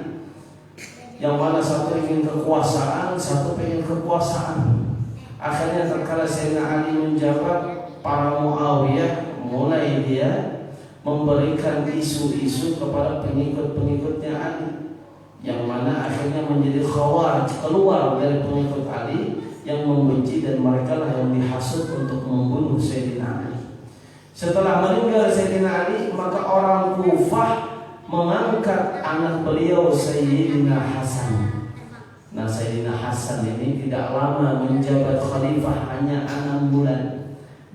yang mana satu ingin kekuasaan, satu pengen kekuasaan. Akhirnya terkala Sayyidina Ali menjabat, para Muawiyah mulai dia memberikan isu-isu kepada pengikut-pengikutnya Ali, yang mana akhirnya menjadi Khawarij, keluar dari pengikut Ali yang membenci, dan mereka lah yang dihasut untuk membunuh Sayyidina Ali. Setelah meninggal Sayyidina Ali, maka orang Kufah mengangkat anak beliau Sayyidina Hasan. Nah, Sayyidina Hasan ini tidak lama menjabat khalifah, hanya 6 bulan.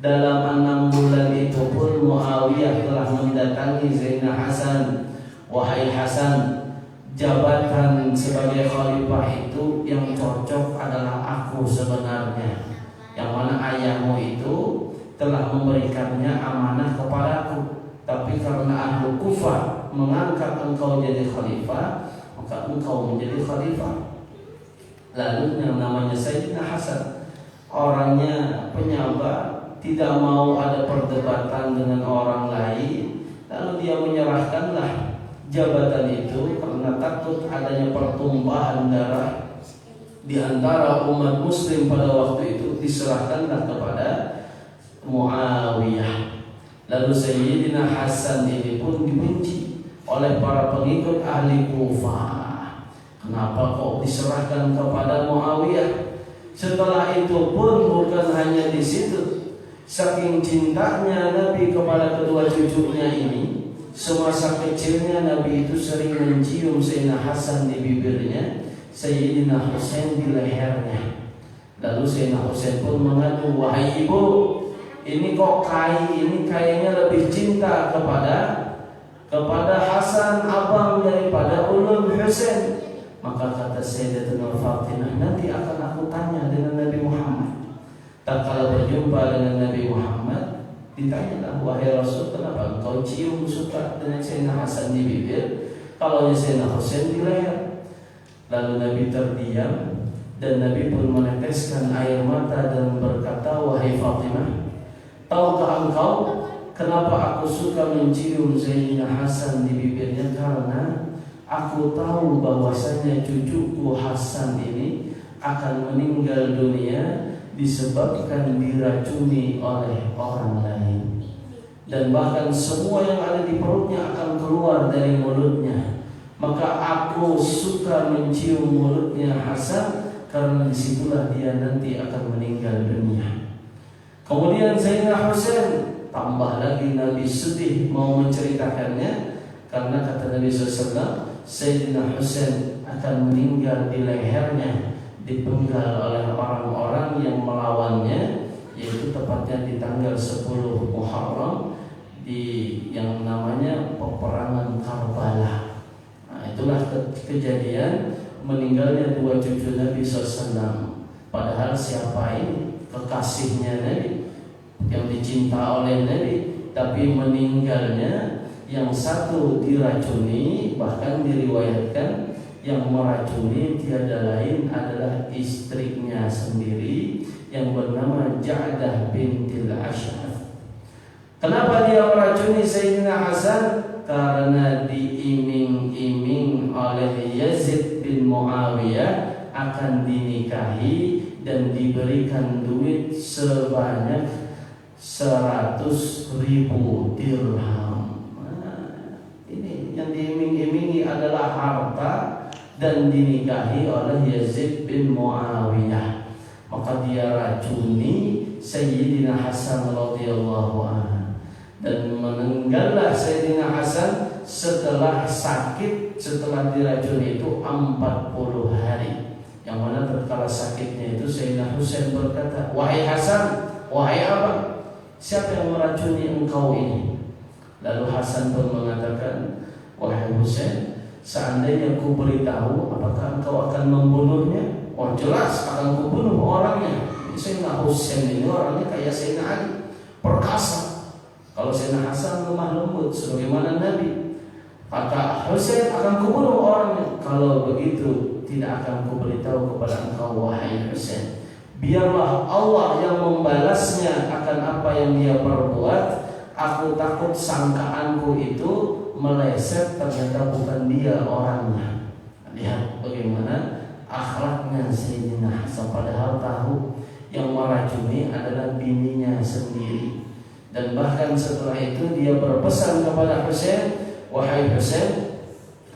Dalam 6 bulan itu pun Muawiyah telah mendatangi Sayyidina Hasan, wahai Hasan, jabatan sebagai khalifah itu yang cocok adalah aku sebenarnya, yang mana ayahmu itu telah memberikannya amanah kepadaku, tapi karena ahlu Kufah mengangkat engkau jadi khalifah, maka engkau menjadi khalifah. Lalu yang namanya Sayyidina Hasan orangnya penyabar, tidak mau ada perdebatan dengan orang lain. Lalu dia menyerahkanlah jabatan itu karena takut adanya pertumpahan darah di antara umat muslim pada waktu itu, diserahkanlah kepada Muawiyah. Lalu Sayyidina Hasan ini pun dibenci oleh para pengikut ahli Kufah. Kenapa kok diserahkan kepada Muawiyah? Setelah itu pun bukan hanya di situ, saking cintanya Nabi kepada kedua cucunya ini, semasa kecilnya Nabi itu sering mencium Sayyidina Hasan di bibirnya, Sayyidina Husain di lehernya. Lalu Sayyidina Husain pun mengadu, wahai ibu, ini kok ini kayaknya lebih cinta kepada Hasan abang daripada ulun Husain. Maka kata Sayyidatuna Fatimah, nanti akan aku tanya dengan Nabi Muhammad. Tak kala berjumpa dengan Nabi Muhammad, ditanyalah, wahai Rasul, kenapa engkau cium suka dengan Sayyidina Hasan di bibir, kalau Sayyidina Husain di leher? Lalu Nabi terdiam dan Nabi pun meneteskan air mata dan berkata, wahai Fatimah, tahukah engkau kenapa aku suka mencium Sayyidina Hasan di bibirnya? Karena aku tahu bahwasanya cucuku Hasan ini akan meninggal dunia disebabkan diracuni oleh orang lain, dan bahkan semua yang ada di perutnya akan keluar dari mulutnya. Maka aku suka mencium mulutnya Hasan, karena disitulah dia nanti akan meninggal dunia. Kemudian Sayyidina Husain, tambah lagi Nabi sedih mau menceritakannya, karena kata Nabi SAW, Sayyidina Husain akan meninggal di lehernya, dipenggal oleh orang-orang yang melawannya, yaitu tepatnya di tanggal 10 Muharram di yang namanya peperangan Karbala. Nah, itulah kejadian meninggalnya dua cucu Nabi SAW. Padahal siapa ini? Kekasihnya Nabi, yang dicinta oleh Nabi, tapi meninggalnya yang satu diracuni, bahkan diriwayatkan yang meracuni tiada lain adalah istrinya sendiri yang bernama Ja'dah bintil Ash'ath. Kenapa dia meracuni Sayyidina Hasan? Karena diiming-iming oleh Yazid bin Muawiyah akan dinikahi dan diberikan duit sebanyak 100.000 dirham. Nah, ini yang diiming-imingi adalah harta dan dinikahi oleh Yazid bin Muawiyah. Maka dia racuni Sayyidina Hasan radhiyallahu anhu, dan meninggallah Sayyidina Hasan setelah sakit, setelah diracuni itu 40 hari. Yang mana tatkala sakitnya itu Sayyidina Husain berkata, wahai Hasan, wahai abang, siapa yang meracuni engkau ini? Lalu Hasan pun mengatakan, wahai Husain, seandainya ku beritahu, apakah engkau akan membunuhnya? Oh jelas akan ku bunuh orangnya. Sayyidina Husain ini orangnya kayak Sayyidina Ali, perkasa. Kalau Sayyidina Hasan lemah lembut sebagaimana Nabi. Kata Husain, akan ku bunuh orangnya. Kalau begitu tidak akan ku beritahu kepada engkau, wahai Husain. Biarlah Allah yang membalasnya akan apa yang dia perbuat. Aku takut sangkaanku itu meleset, ternyata bukan dia orangnya. Lihat bagaimana akhlaknya Sayyidina Hasan, padahal tahu yang meracuni adalah bininya sendiri. Dan bahkan setelah itu dia berpesan kepada Husain, wahai Husain,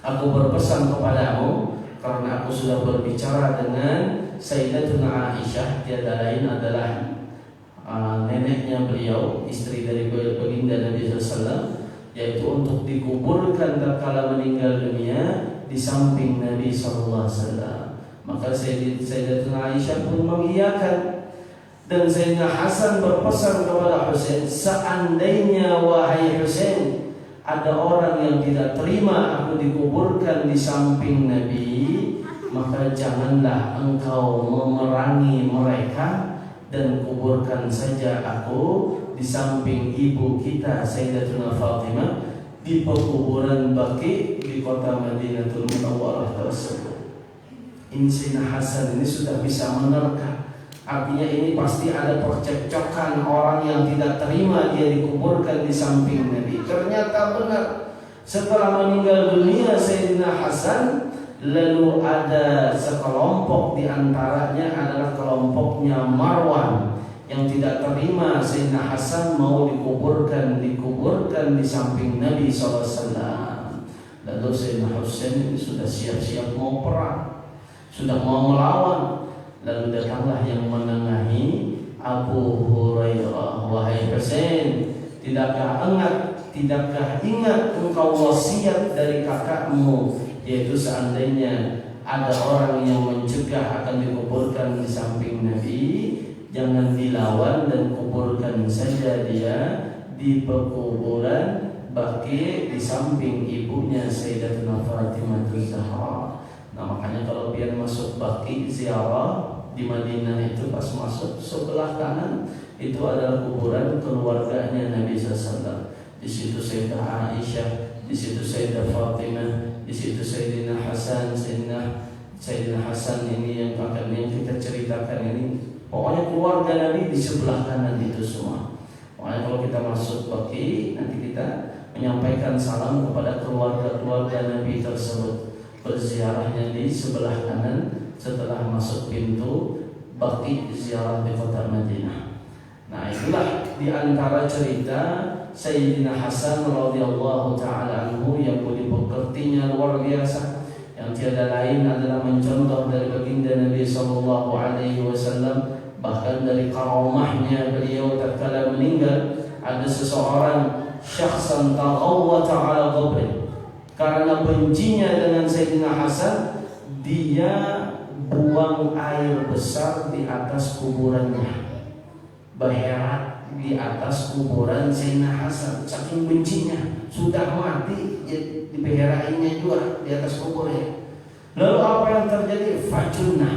aku berpesan kepadamu karena aku sudah berbicara dengan Sayyidatuna Aisyah, tiada lain adalah neneknya beliau, istri dari baginda Nabi SAW, yaitu untuk dikuburkan tatkala meninggal dunia di samping Nabi SAW. Maka Sayyidatuna Aisyah pun mengiyakan. Dan Sayyidina Hasan berpesan kepada Husain, seandainya wahai Husain ada orang yang tidak terima aku dikuburkan di samping Nabi, maka janganlah engkau memerangi mereka dan kuburkan saja aku di samping ibu kita Sayyidatuna Fatimah di pekuburan Baqi di kota Madinatul Munawwarah tersebut. Ini Sayyidina Hasan ini sudah bisa menerka. Artinya ini pasti ada percekcokan orang yang tidak terima dia dikuburkan di samping Nabi. Ternyata benar. Setelah meninggal dunia Sayyidina Hasan, lalu ada sekelompok di antaranya adalah kelompoknya Marwan yang tidak terima Sayyidina Hasan mau dikuburkan di samping Nabi SAW. Lalu Sayyidina Husain ini sudah siap-siap mau perang, sudah mau melawan. Lalu datanglah yang menengahi Abu Hurairah, wahai Husain, tidakkah tidakkah ingat engkau wasiat dari kakakmu, yaitu seandainya ada orang yang mencegah akan dikuburkan di samping Nabi, jangan dilawan dan kuburkan saja dia di pekuburan Baqi di samping ibunya Sayyidatuna Fatimah Zahra. Nah makanya kalau pian masuk Baqi ziarah di Madinah itu pas masuk sebelah kanan itu adalah kuburan keluarganya Nabi SAW. Di situ Sayyidah Aisyah, di situ Sayyidah Fatimah, di situ Sayyidina Hasan, Sayyidina Hasan ini yang akan yang kita ceritakan ini. Pokoknya keluarga Nabi di sebelah kanan itu semua. Pokoknya kalau kita masuk Baqi nanti kita menyampaikan salam kepada keluarga-keluarga Nabi tersebut. Berziarahnya di sebelah kanan setelah masuk pintu Baqi ziarah di kota Madinah. Nah itulah di antara cerita Sayyidina Hasan radhiyallahu taala anhu yang budi pekertinya luar biasa, yang tiada lain adalah mencontoh dari baginda Nabi sallallahu alaihi wasallam. Bahkan dari karamahnya beliau tatkala meninggal, ada seseorang syakhsan taghawwata ala qabri, karena bencinya dengan Sayyidina Hasan, dia buang air besar di atas kuburannya, berherat di atas kuburan Sayyidina Hasan. Saking bencinya, sudah mati dibeherainya juga di atas kuburnya. Lalu apa yang terjadi? Fajunah,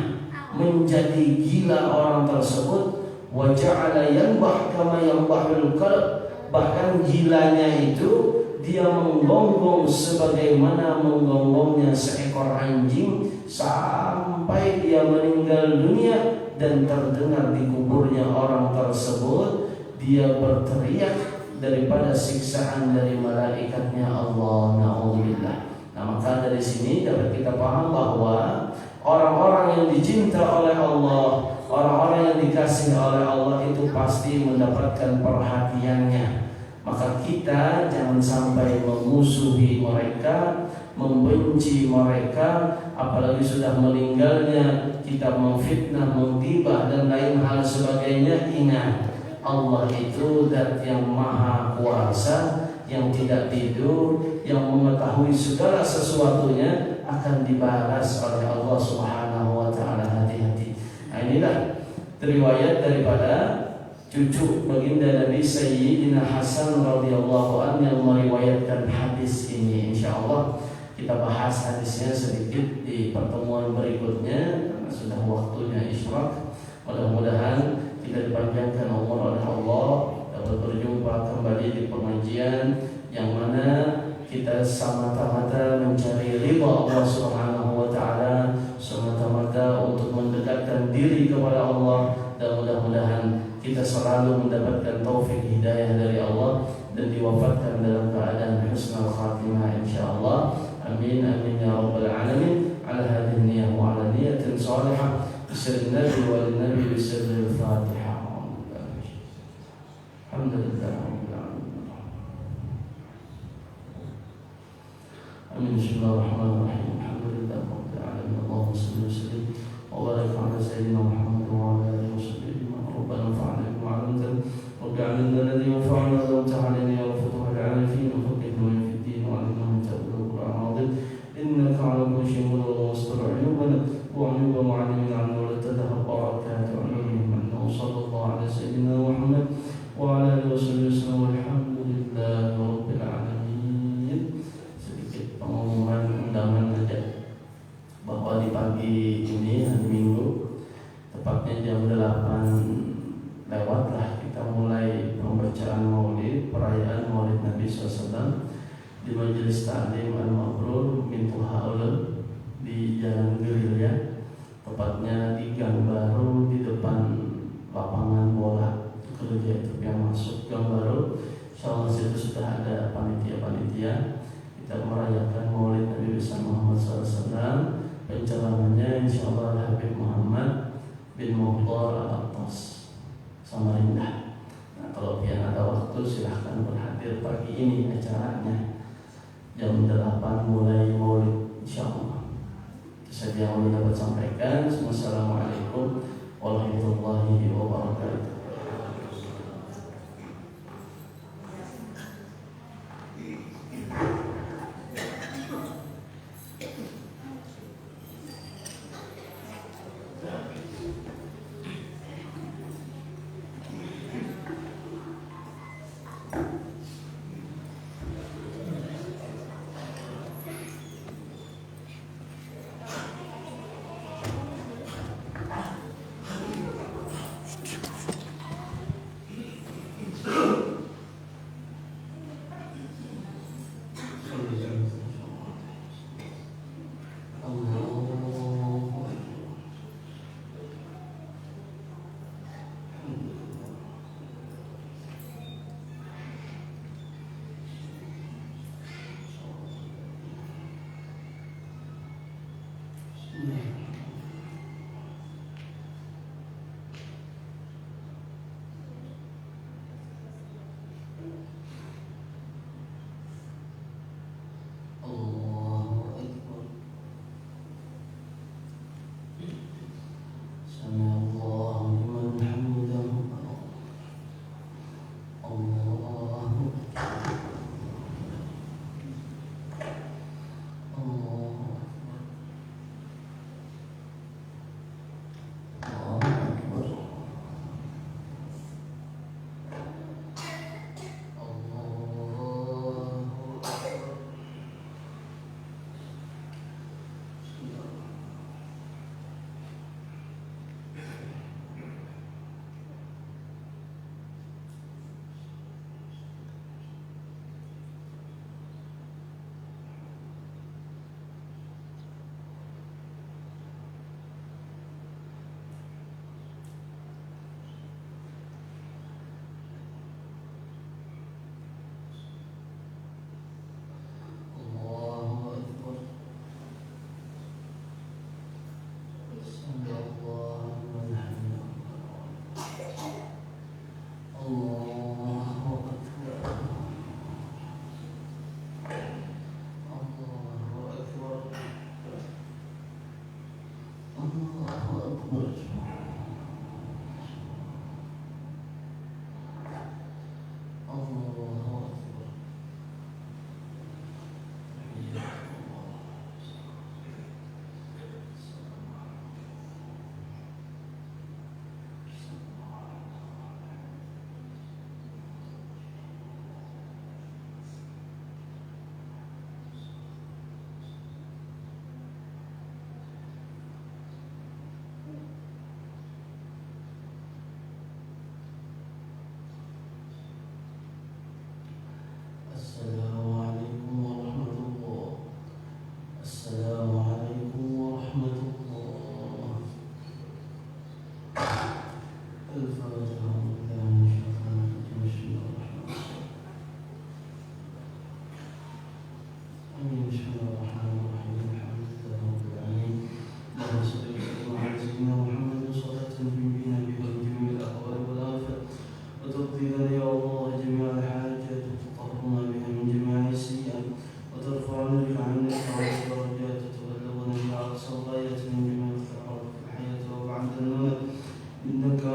menjadi gila orang tersebut. Wa ja'ala yanbah kama yanbahul qalb, bahkan gilanya itu dia menggonggong sebagaimana menggonggongnya seekor anjing sampai dia meninggal dunia. Dan terdengar di kuburnya orang tersebut dia berteriak daripada siksaan dari malaikatnya Allah. Na'udzubillah. Nah maka dari sini dapat kita paham bahwa orang-orang yang dicinta oleh Allah, orang-orang yang dikasihi oleh Allah itu pasti mendapatkan perhatiannya. Maka kita jangan sampai memusuhi mereka, membenci mereka, apalagi sudah meninggalnya kita memfitnah, menggibah dan lain hal sebagainya. Ingat, Allah itu zat yang maha kuasa, yang tidak tidur, yang mengetahui segala sesuatunya, akan dibalas oleh Allah Subhanahu wa taala. Hati-hati. Nah inilah riwayat daripada cucu baginda Nabi Sayyidina Hasan radhiyallahu anhu yang meriwayatkan hadis ini. Insyaallah kita bahas hadisnya sedikit di pertemuan berikutnya karena sudah waktunya isyraq. Mudah-mudahan kita dipanjangkan umur oleh Allah, dapat berjumpa kembali di pengajian yang mana kita semata-mata mencari ridha Allah Subhanahu wa taala, semata-mata untuk mendekatkan diri kepada Allah, dan mudah-mudahan kita selalu mendapatkan taufik hidayah dari Allah dan diwafatkan dalam keadaan husnul khatimah insyaallah. Amin amin ya rabbal alamin. Ala hadhihi niyyah wa ala niyatin salihah bisirri nabi wal nabi bisirri al-fatihah. Alhamdulillah. Amin. Bismillahirrahmanirrahim. Alhamdulillah rabbil alamin. Allahumma shalli wa sallim wa barik ala sayyidina Muhammad wa ala alihi wasallam. Rabbana fa'alna bima 'allamtana waj'alna alladhi yanfa'una wa ta'alina ya futuhal 'arifin wa faqihna fi din wa 'allimna min ta'wil al-Qur'an 'azim. Innaka 'ala kulli shay'in qadir wa astur 'uyubana wa 'uyuba mu'allimin 'anna wa la tadhhab barakatuhu 'alaihim annahu sallallahu ala sayyidina Muhammad wa ala alihi wasallam. Walhamdulillahi rabbil alamin. Sedikit pengumuman undangan saja bahwa di pagi ini hari Minggu tepatnya jam 8 lewat lah kita mulai pembacaan Maulid, perayaan Maulid Nabi SAW di Majelis Ta'lim Al-Mabrur Mintu Haul di Jalan Gerilya, tepatnya di Gang Baru di depan lapangan bola gereja itu yang masuk Gang Baru. Insyaallah situ sudah ada panitia-panitia. Kita merayakan Maulid Nabi besar Muhammad SAW. Penceramahnya insyaallah Habib Muhammad bin Mukhtar Al-Attas Samarinda. Nah, kalau pian ada waktu silahkan berhadir pagi ini acaranya jam 8 mulai Maulid insyaallah. Itu saja yang dapat sampaikan. Wassalamualaikum warahmatullahi wabarakatuh.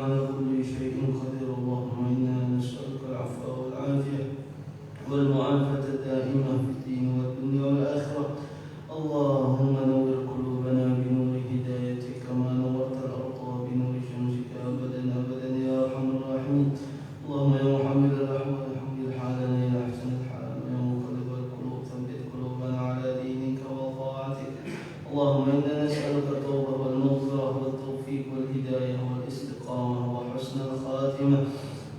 على كل شيء قدير. اللهم إنا نسألك العفو والعافية والمعافاة الدائمة في الدين والدنيا والآخرة. اللهم نور قلوبنا بنور هدايتك كما نورت الأرض بنور شمسك أبدا أبدا يا أرحم الراحمين. اللهم يا محمد الأحوال حمل حالنا إلى أحسن الحال، يا مقلب القلوب ثبت قلوبنا على دينك وطاعتك. اللهم إنا نسألك التوبة والمغفرة والتوفيق والهداية والاستقامة وحسن الخاتمة.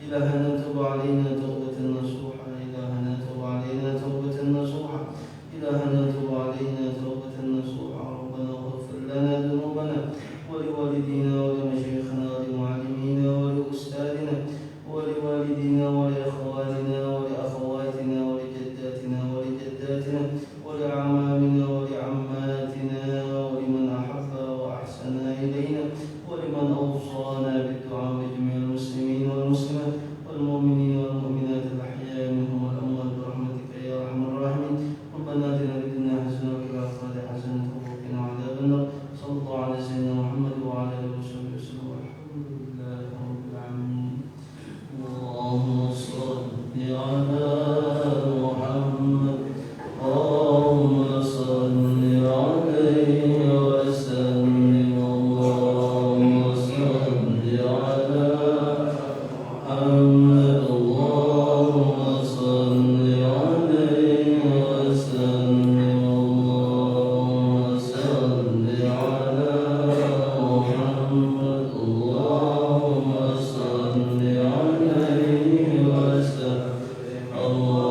إلهنا تب علينا توبة نصوحا، إلهنا تب علينا توبة نصوحا، إلهنا تب علينا توبة نصوحا. ربنا اغفر لنا ذنوبنا ولوالدينا ولمشايخنا ولمعلمينا ولأستاذنا ولوالدينا ولإخواننا ولأخواتنا ولجداتنا ولجداتنا ولأعمامنا ولعماتنا ولمن أحب وأحسن إلينا ولمن أوصانا بالدعاء لجميع المسلمين والمسلمات والمؤمنين والمؤمنات الأحياء منهم والأموات برحمتك يا أرحم الراحمين. ربنا آتنا في الدنيا حسنة وفي الآخرة حسنة وقنا عذاب النار. صلى الله على سيدنا محمد وعلى آله وصحبه وسلم والحمد لله رب العالمين. اللهم صل على محمد، اللهم صل عليه وسلم. اللهم صل على محمد، اللهم صل عليه وسلم. اللهم صل على محمد، اللهم صل عليه وسلم. اللهم صل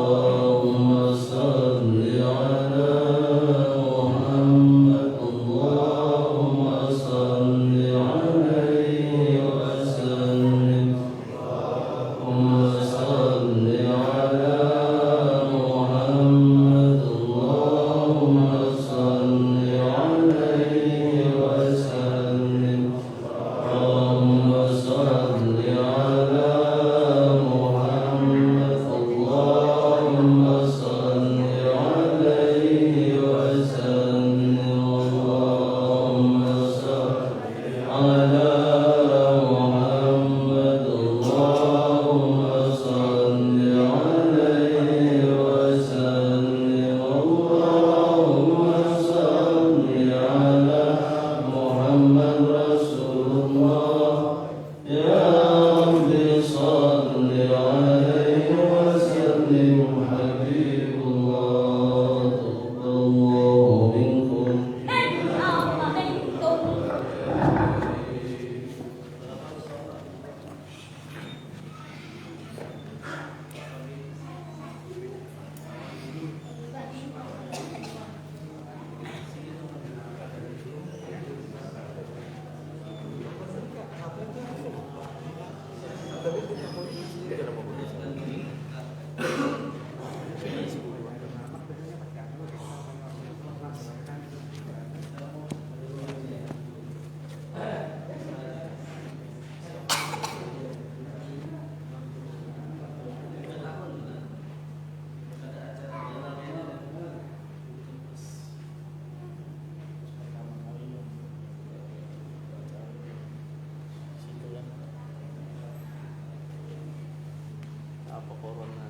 على محمد، اللهم صل عليه وسلم. اللهم صل على محمد، اللهم صل عليه وسلم. اللهم صل على محمد، اللهم صل عليه وسلم. اللهم صل على محمد، اللهم صل عليه وسلم. اللهم صل على محمد رسول الله. يا رب صل عليه وسلم. حبيب الله تقبل الله منكم. Apa corona?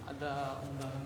Ada undangan